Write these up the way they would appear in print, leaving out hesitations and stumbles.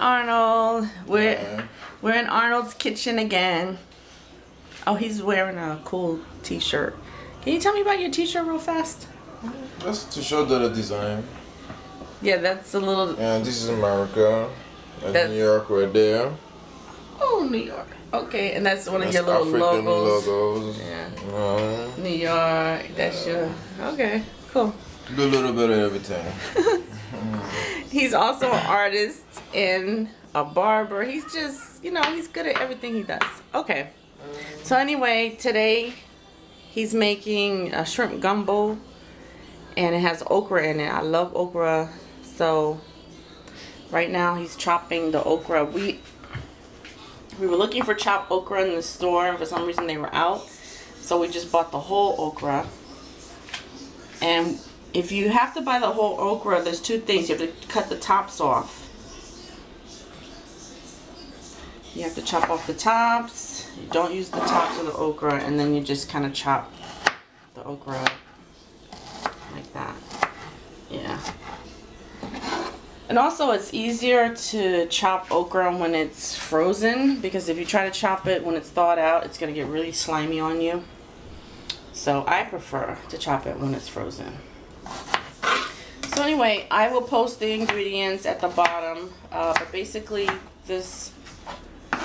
Arnold. We're in Arnold's kitchen again. Oh, he's wearing a cool t-shirt. Can you tell me about your t-shirt real fast? That's to show the design. Yeah, that's a little... And this is America. And New York right there. Oh, New York. Okay, and that's one of your little African logos. Yeah. New York. That's your... Okay, cool. Do a little bit of everything. He's also an artist and a barber. He's just, you know, he's good at everything he does. Okay. So anyway, today he's making a shrimp gumbo. And it has okra in it. I love okra. So right now he's chopping the okra. We were looking for chopped okra in the store, and for some reason they were out. So we just bought the whole okra. And if you have to buy the whole okra, there's two things. You have to cut the tops off. You have to chop off the tops. You don't use the tops of the okra, and then you just kind of chop the okra up. Like that. Yeah. And also it's easier to chop okra when it's frozen, because if you try to chop it when it's thawed out, it's going to get really slimy on you. So I prefer to chop it when it's frozen. So anyway, I will post the ingredients at the bottom. But basically this,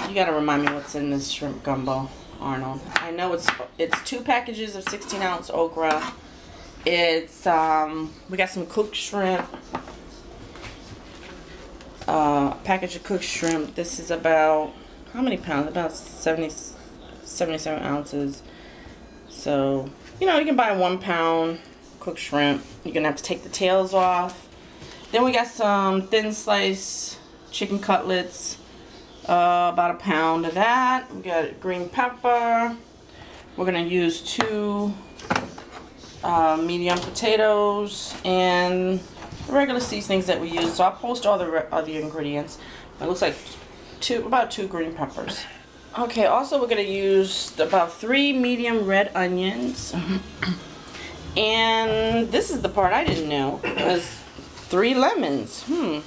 you got to remind me what's in this shrimp gumbo, Arnold. I know it's 2 packages of 16-ounce okra. It's we got some cooked shrimp, package of cooked shrimp. This is about, how many pounds? About 77 ounces. So, you know, you can buy 1 pound cooked shrimp. You're gonna have to take the tails off. Then we got some thin sliced chicken cutlets, about 1 pound of that. We got green pepper. We're gonna use 2 medium potatoes and the regular seasonings that we use. So I'll post all the ingredients. It looks like about 2 green peppers. Okay, also we're going to use about 3 medium red onions. And this is the part I didn't know. There's 3 lemons. We'll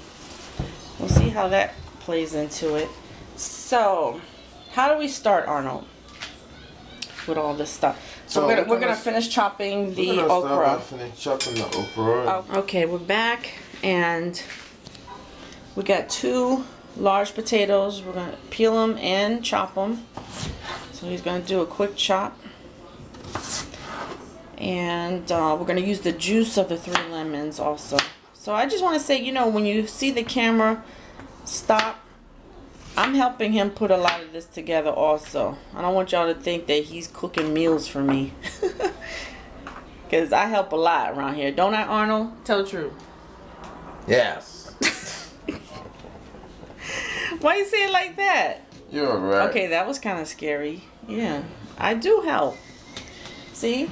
see how that plays into it. So, how do we start, Arnold? With all this stuff. So we're gonna finish chopping the okra. Finish chopping the okra. Okay, we're back, and we got 2 large potatoes. We're gonna peel them and chop them. So he's gonna do a quick chop, and we're gonna use the juice of the 3 lemons also. So I just want to say, you know, when you see the camera stop, I'm helping him put a lot of this together also. I don't want y'all to think that he's cooking meals for me. Because I help a lot around here. Don't I, Arnold? Tell the truth. Yes. Why you say it like that? You're right. Okay, that was kind of scary. Yeah, I do help. See?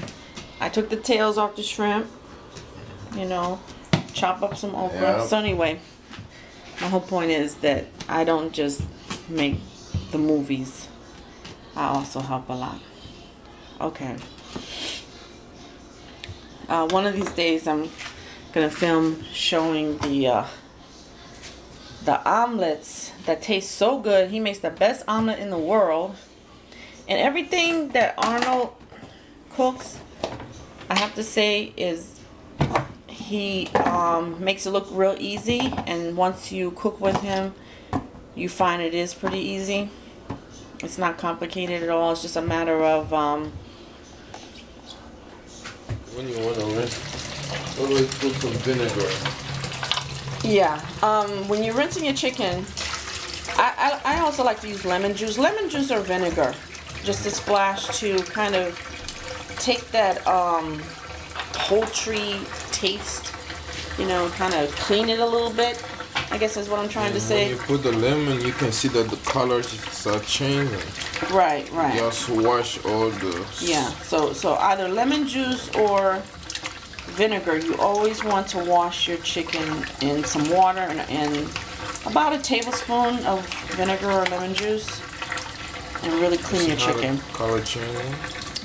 I took the tails off the shrimp. You know, chop up some okra. Yep. So anyway, my whole point is that I don't just make the movies. I also help a lot. Okay. One of these days I'm gonna film showing the omelets that taste so good. He makes the best omelet in the world. And everything that Arnold cooks, I have to say, is he makes it look real easy, and once you cook with him, you find it is pretty easy. It's not complicated at all. It's just a matter of when you want to rinse, always put some vinegar. Yeah. When you're rinsing your chicken, I also like to use lemon juice. Lemon juice or vinegar, just a splash to kind of take that poultry taste, you know, kind of clean it a little bit, I guess is what I'm trying to say. When you put the lemon, you can see that the colors start changing. Right, right. Just wash all the... Yeah, so either lemon juice or vinegar. You always want to wash your chicken in some water and about a tablespoon of vinegar or lemon juice, and really clean your chicken. Color changing.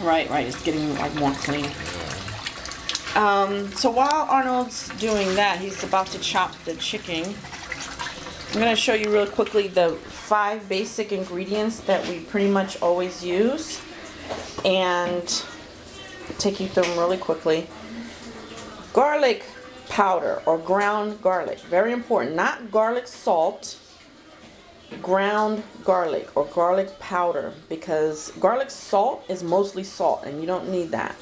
Right, right. It's getting like more clean. So while Arnold's doing that, he's about to chop the chicken. I'm going to show you real quickly the 5 basic ingredients that we pretty much always use, and take you through them really quickly. Garlic powder or ground garlic, very important. Not garlic salt, ground garlic or garlic powder, because garlic salt is mostly salt and you don't need that.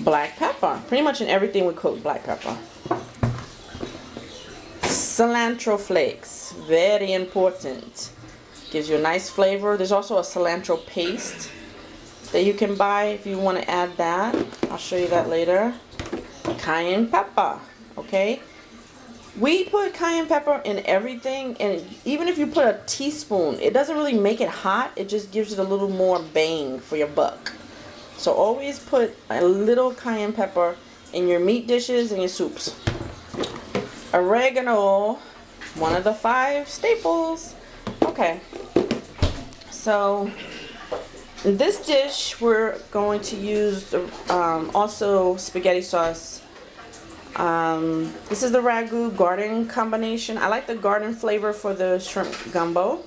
Black pepper, pretty much in everything we cook, black pepper. Cilantro flakes, very important, gives you a nice flavor. There's also a cilantro paste that you can buy if you want to add that. I'll show you that later. Cayenne pepper, okay? We put cayenne pepper in everything, and even if you put a teaspoon, it doesn't really make it hot, it just gives it a little more bang for your buck. So always put a little cayenne pepper in your meat dishes and your soups. Oregano, one of the 5 staples. Okay, so in this dish we're going to use also spaghetti sauce. This is the ragu garden combination. I like the garden flavor for the shrimp gumbo,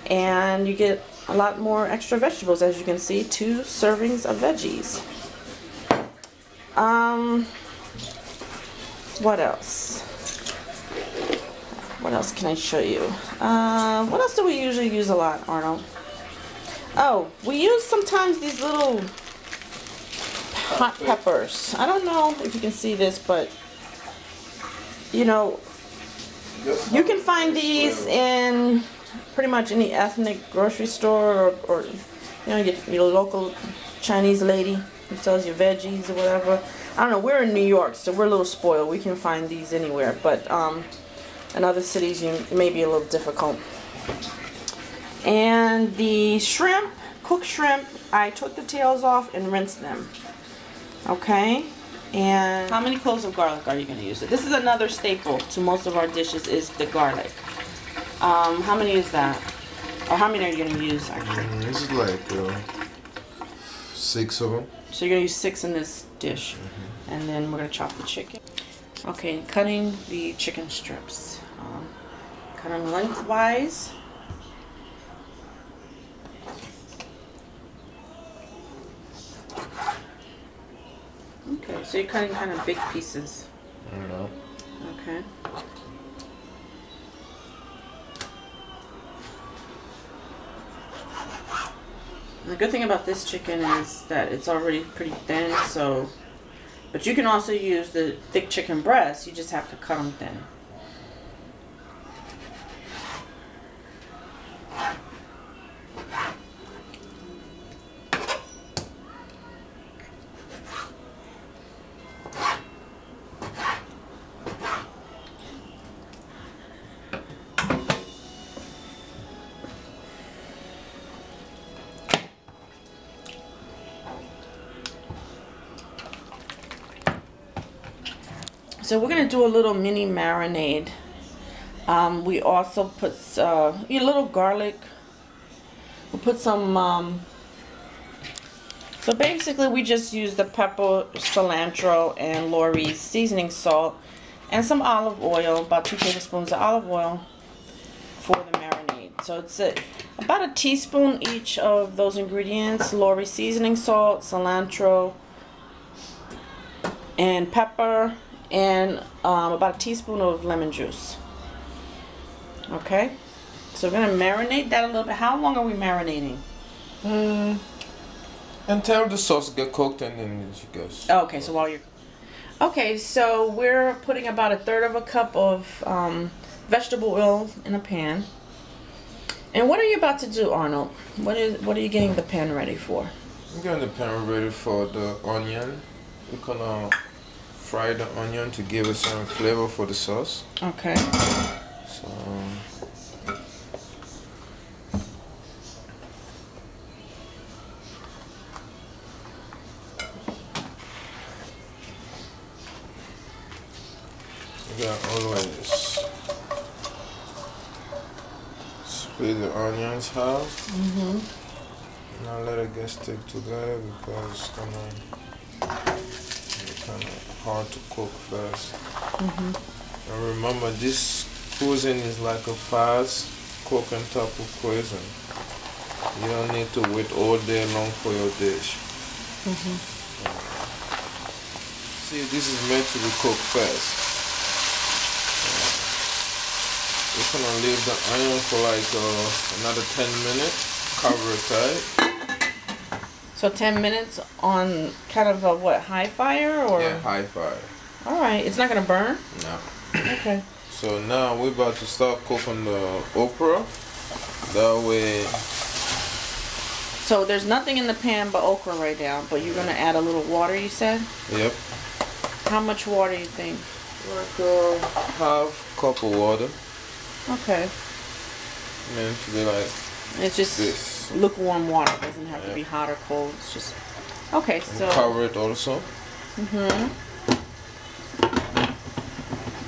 and you get a lot more extra vegetables, as you can see. 2 servings of veggies. What else? What else can I show you? What else do we usually use a lot, Arnold? Oh, we use sometimes these little hot peppers. I don't know if you can see this, but you know, you can find these in pretty much any ethnic grocery store, or you know, your local Chinese lady who sells you veggies or whatever. I don't know, we're in New York, so we're a little spoiled. We can find these anywhere, but in other cities it may be a little difficult. And the shrimp, cooked shrimp, I took the tails off and rinsed them. Okay, and how many cloves of garlic are you going to use? This is another staple to most of our dishes, is the garlic. How many is that? Or how many are you going to use, actually? This is like 6 of them. So you're going to use 6 in this dish. And then we're going to chop the chicken. Okay, cutting the chicken strips. Cut them lengthwise. Okay, so you're cutting kind of big pieces. I don't know. Okay. The good thing about this chicken is that it's already pretty thin, so, but you can also use the thick chicken breast, you just have to cut them thin. So we're going to do a little mini marinade. We also put a little garlic. We'll put some, so basically we just use the pepper, cilantro, and Lori's seasoning salt, and some olive oil, about 2 tablespoons of olive oil for the marinade. So it's about a teaspoon each of those ingredients: Lori's seasoning salt, cilantro, and pepper, and about a teaspoon of lemon juice. Okay, so we're going to marinate that a little bit. How long are we marinating? Until the sauce get cooked, and then you guys. Okay, so while you're... Okay, so we're putting about 1/3 cup of vegetable oil in a pan. And what are you about to do, Arnold? What are you getting the pan ready for? I'm getting the pan ready for the onion. We're gonna fry the onion to give it some flavor for the sauce. Okay. So you gotta always split the onions half. Now let it get stick together because it's gonna kind of hard to cook fast. And remember, this cuisine is like a fast cooking type of cuisine. You don't need to wait all day long for your dish. See, this is meant to be cooked fast. We're gonna leave the onion for like another 10 minutes. Cover it tight. So 10 minutes on kind of a what, high fire or? Yeah, high fire. All right, it's not gonna burn? No. Okay. So now we're about to start cooking the okra. That way. So there's nothing in the pan but okra right now, but you're gonna add a little water, you said? Yep. How much water do you think? Like half cup of water. Okay. Meant to be like It's just this. lukewarm water. It doesn't have to be hot or cold. It's just okay. So and cover it also.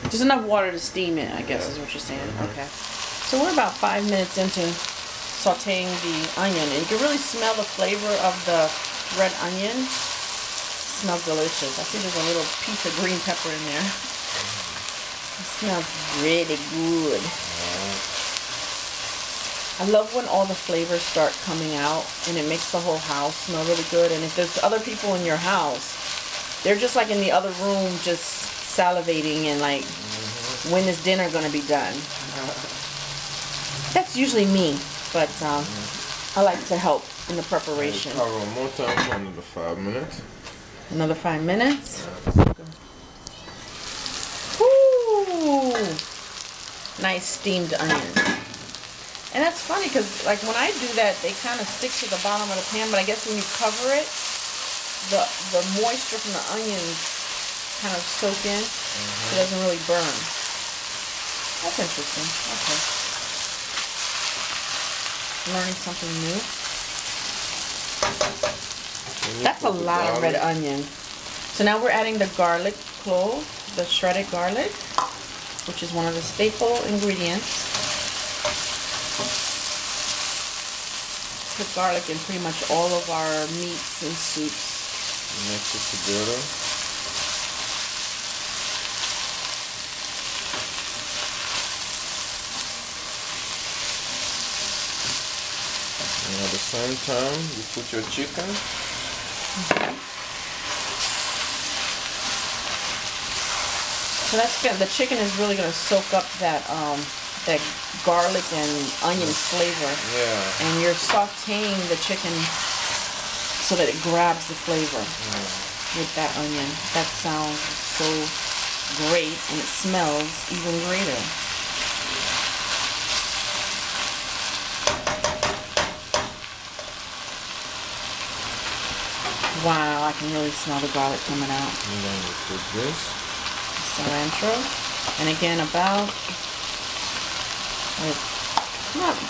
Just enough water to steam it, I guess, is what you're saying. Okay. So we're about 5 minutes into sauteing the onion, and you can really smell the flavor of the red onion. It smells delicious. I see there's a little piece of green pepper in there. It smells really good. I love when all the flavors start coming out, and it makes the whole house smell really good. And if there's other people in your house, they're just like in the other room, just salivating and like, when is dinner gonna be done? That's usually me, but I like to help in the preparation. Cover one more time for another 5 minutes. Another 5 minutes. Ooh, nice steamed onions. And that's funny because like when I do that, they kind of stick to the bottom of the pan, but I guess when you cover it, the moisture from the onions kind of soak in. It doesn't really burn. That's interesting. Okay. Learning something new. That's a lot of red onion. So now we're adding the garlic clove, the shredded garlic, which is one of the staple ingredients. Put garlic in pretty much all of our meats and soups. Mix it together. And at the same time, you put your chicken. So that's good. The chicken is really going to soak up that that garlic and onion flavor. Yeah. And you're sauteing the chicken so that it grabs the flavor with that onion. That sounds so great, and it smells even greater. Wow, I can really smell the garlic coming out. And then you put this. Cilantro. And again, about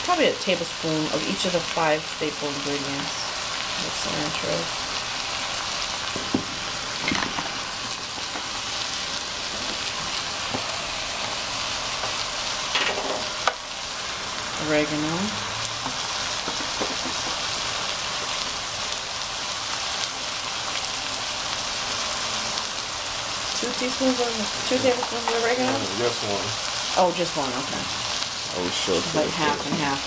probably a tablespoon of each of the 5 staple ingredients with cilantro. Oregano. Two tablespoons of oregano? Just one. Oh, just one, okay. I will show you. Like half and half.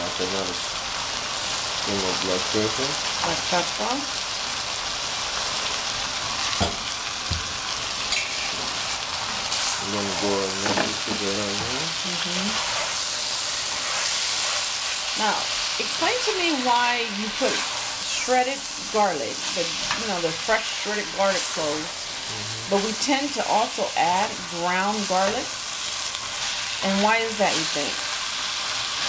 Like another spoon of black pepper. Black pepper. I'm going to go and mix it together here. Now, explain to me why you put shredded garlic, the fresh shredded garlic cloves, but we tend to also add ground garlic. And why is that, you think?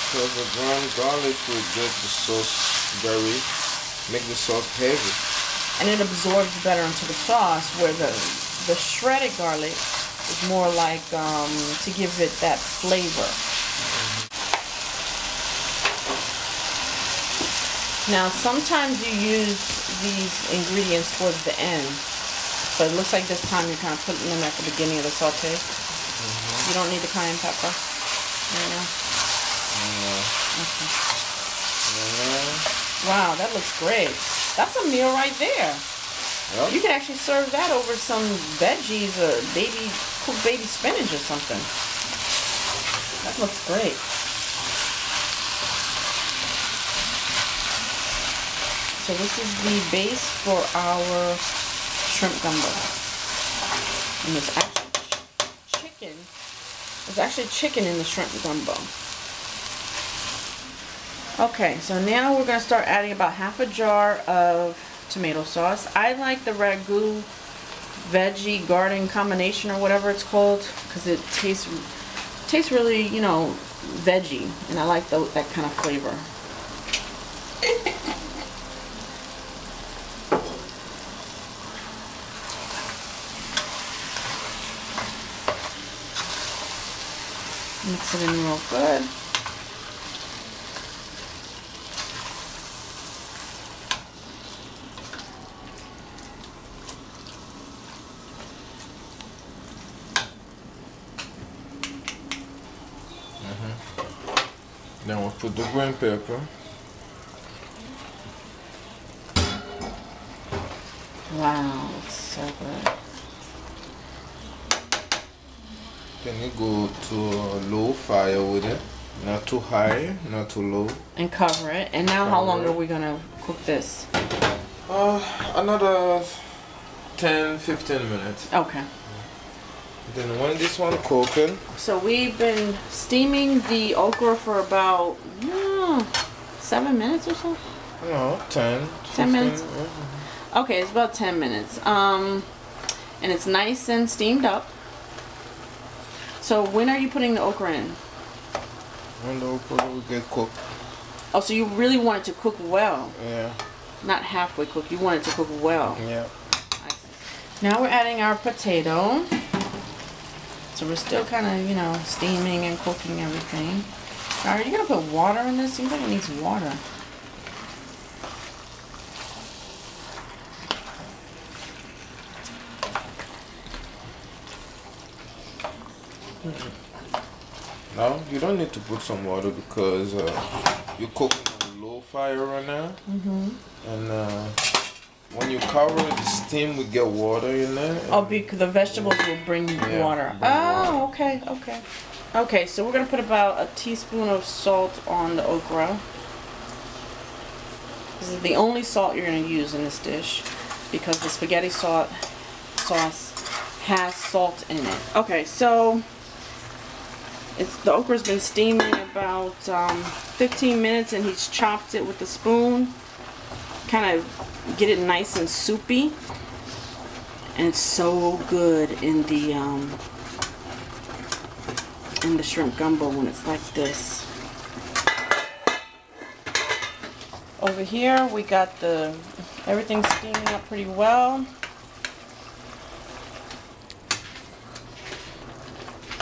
Because the ground garlic will get the sauce make the sauce heavy. And it absorbs better into the sauce, where the shredded garlic is more like to give it that flavor. Now, sometimes you use these ingredients towards the end, but it looks like this time you're kind of putting them at the beginning of the saute. You don't need the cayenne pepper right now? No. Okay. Wow, that looks great. That's a meal right there. Yep. You can actually serve that over some veggies or cooked baby spinach or something. That looks great. So this is the base for our shrimp gumbo. And there's actually chicken. There's actually chicken in the shrimp gumbo. Okay, so now we're going to start adding about half a jar of tomato sauce. I like the ragu veggie garden combination or whatever it's called because it tastes really, you know, veggie, and I like that kind of flavor. Mix it in real good. Then we'll put the green pepper. Wow, it's so good. Then you go to a low fire with it. Not too high, not too low. And cover it. And now how long are we going to cook this? Another 10-15 minutes. Okay. Then when this one cooking. So we've been steaming the okra for about 7 minutes or so? No, 10 minutes? Yeah. Okay, it's about 10 minutes. And it's nice and steamed up. So when are you putting the okra in? When the okra will get cooked. Oh, so you really want it to cook well? Yeah. Not halfway cooked. You want it to cook well. Yeah. I see. Now we're adding our potato. So we're still kind of, you know, steaming and cooking everything. Are you going to put water in this? Seems like it needs water. No, you don't need to put some water because you're cooking on a low fire right now. And when you cover it, the steam will get water in there. Oh, because the vegetables will bring water. Oh, okay, okay. Okay, so we're going to put about a teaspoon of salt on the okra. This is the only salt you're going to use in this dish because the spaghetti sauce has salt in it. Okay, so the okra's been steaming about 15 minutes and he's chopped it with the spoon. Kind of get it nice and soupy. And it's so good in the shrimp gumbo when it's like this. Over here we got everything steaming up pretty well.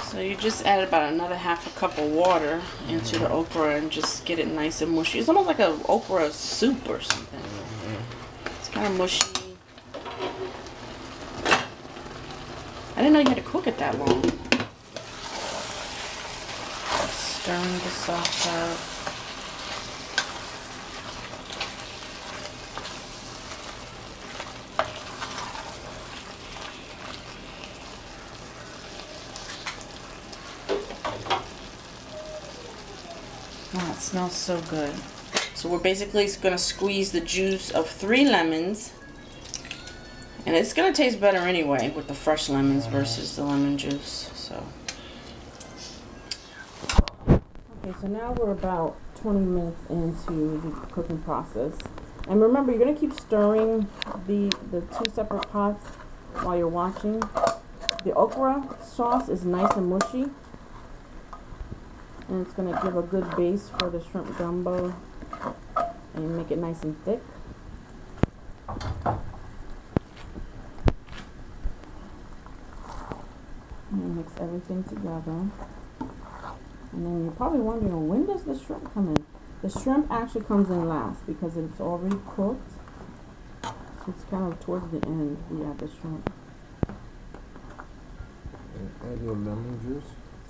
So you just add about another half a cup of water into the okra and just get it nice and mushy. It's almost like an okra soup or something. It's kind of mushy. I didn't know you had to cook it that long. Stirring the sauce up. Wow, it smells so good. So we're basically going to squeeze the juice of 3 lemons. And it's going to taste better anyway with the fresh lemons versus the lemon juice. So. Okay, so now we're about 20 minutes into the cooking process. And remember, you're going to keep stirring the 2 separate pots while you're watching. The okra sauce is nice and mushy. And it's going to give a good base for the shrimp gumbo and make it nice and thick. And mix everything together. And then you're probably wondering, when does the shrimp come in? The shrimp actually comes in last because it's already cooked. So it's kind of towards the end we add the shrimp. Add your lemon juice.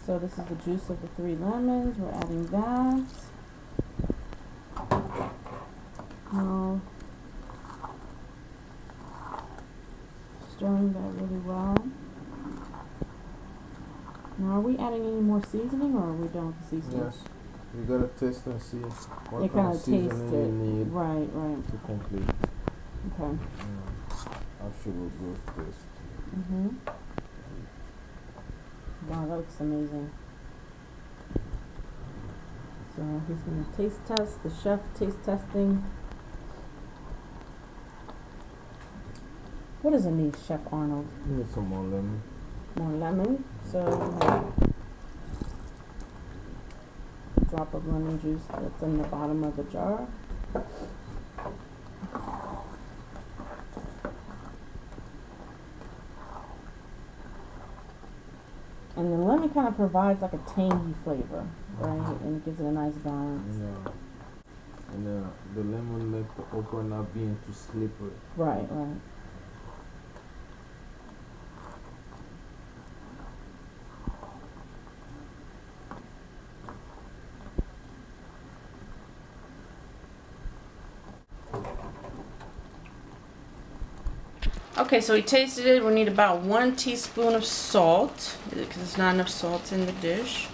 So this is the juice of the 3 lemons. We're adding that. Now, stirring that really well. Now, are we adding any more seasoning, or are we done with the seasoning? Yes. You gotta taste and see what You kind of taste seasoning it. you need Right, right. to complete. Okay. After we'll go taste. Wow, that looks amazing. So he's gonna taste test, the chef taste testing. What does it need, Chef Arnold? You need some more lemon. More lemon. So drop of lemon juice that's in the bottom of the jar. And the lemon kind of provides like a tangy flavor, right? And it gives it a nice balance. Yeah. And the lemon make the okra not being too slippery. Right, right. Okay, so we tasted it. We need about 1 teaspoon of salt because there's not enough salt in the dish.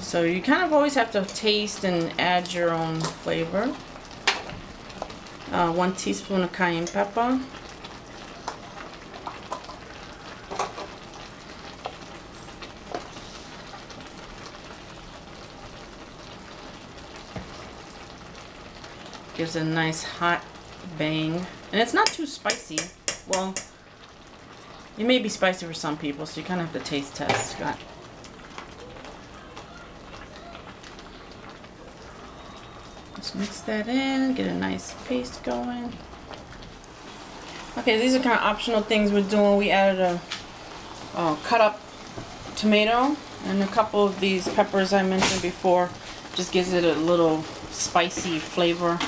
So you kind of always have to taste and add your own flavor. 1 teaspoon of cayenne pepper. Gives it a nice hot bang. And it's not too spicy. Well, it may be spicy for some people, so you kind of have to taste test. Just mix that in, get a nice paste going. Okay, these are kind of optional things we're doing. We added a cut up tomato and a couple of these peppers I mentioned before. Just gives it a little spicy flavor.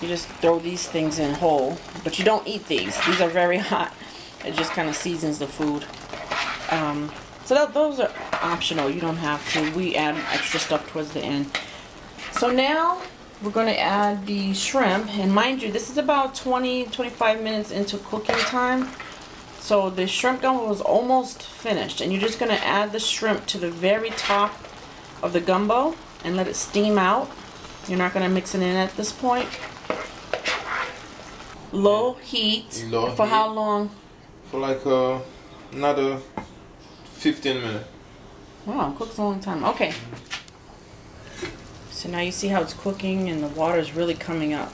You just throw these things in whole, but you don't eat these. These are very hot. It just kind of seasons the food. So those are optional. You don't have to. We add extra stuff towards the end. So now we're going to add the shrimp. And mind you, this is about 20-25 minutes into cooking time. So the shrimp gumbo is almost finished. And you're just going to add the shrimp to the very top of the gumbo and let it steam out. You're not going to mix it in at this point. Low heat. For how long? For like another 15 minutes. Wow, it cooks a long time. Okay. So now you see how it's cooking and the water is really coming up.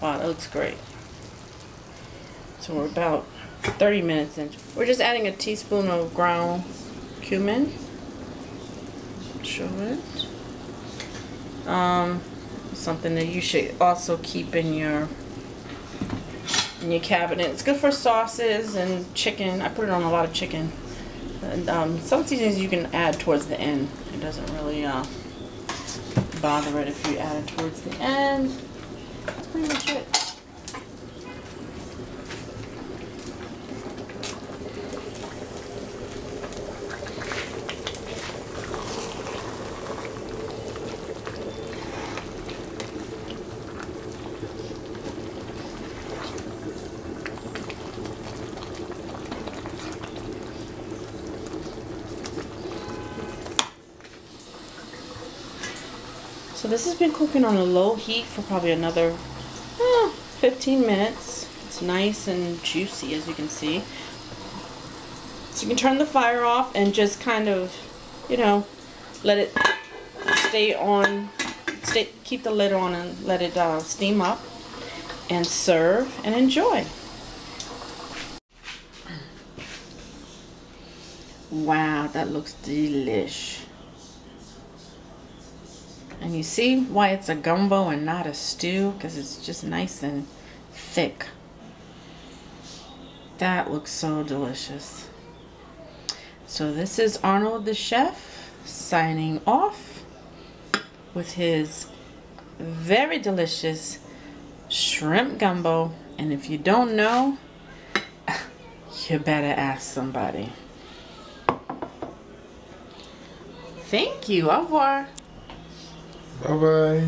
Wow, that looks great. So we're about 30 minutes in. We're just adding a teaspoon of ground cumin. Show it. Something that you should also keep in your cabinet. It's good for sauces and chicken. I put it on a lot of chicken. And some seasonings you can add towards the end. It doesn't really bother it if you add it towards the end. That's pretty much it. So this has been cooking on a low heat for probably another 15 minutes. It's nice and juicy, as you can see. So you can turn the fire off and just kind of, you know, let it stay on, keep the lid on and let it steam up, and serve and enjoy. Wow, that looks delish. And you see why it's a gumbo and not a stew? Because it's just nice and thick. That looks so delicious. So this is Arnold the Chef signing off with his very delicious shrimp gumbo. And if you don't know, you better ask somebody. Thank you. Au revoir. Bye bye.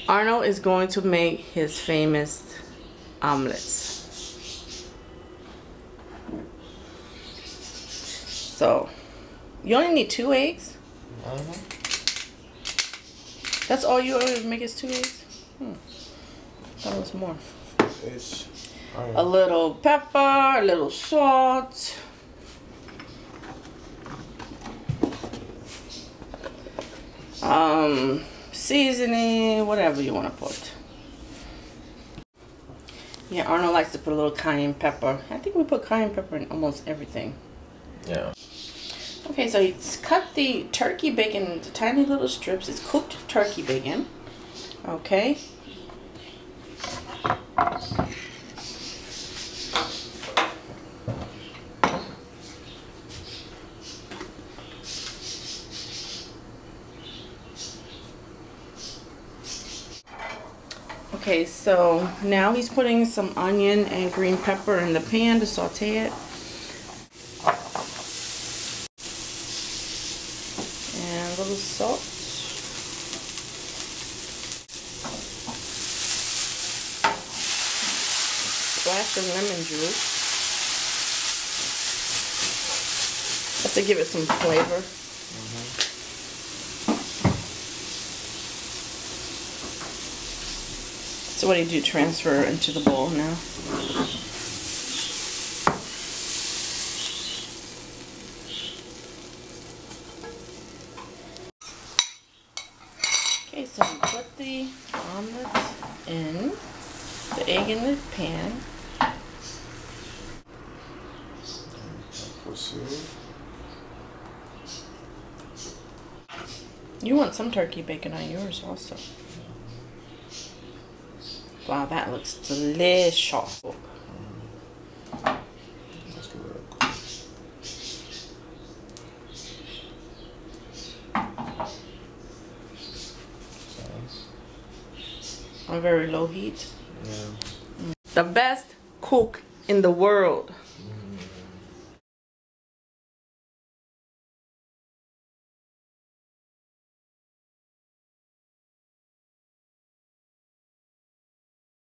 Arnold is going to make his famous omelets. So, you only need 2 eggs? That's all you always make is 2 eggs? That was more. A little pepper, a little salt. Seasoning, whatever you want to put. Yeah, Arnold likes to put a little cayenne pepper. I think we put cayenne pepper in almost everything. Yeah. Okay, so you cut the turkey bacon into tiny little strips. It's cooked turkey bacon. Okay. Okay, so now he's putting some onion and green pepper in the pan to saute it. And a little salt. Splash of lemon juice. Just to give it some flavor. So what do you do? Transfer into the bowl now. Okay, so you put the omelet in, the egg in the pan. You want some turkey bacon on yours also. Wow, that looks delicious. On very low heat. Yeah. The best cook in the world.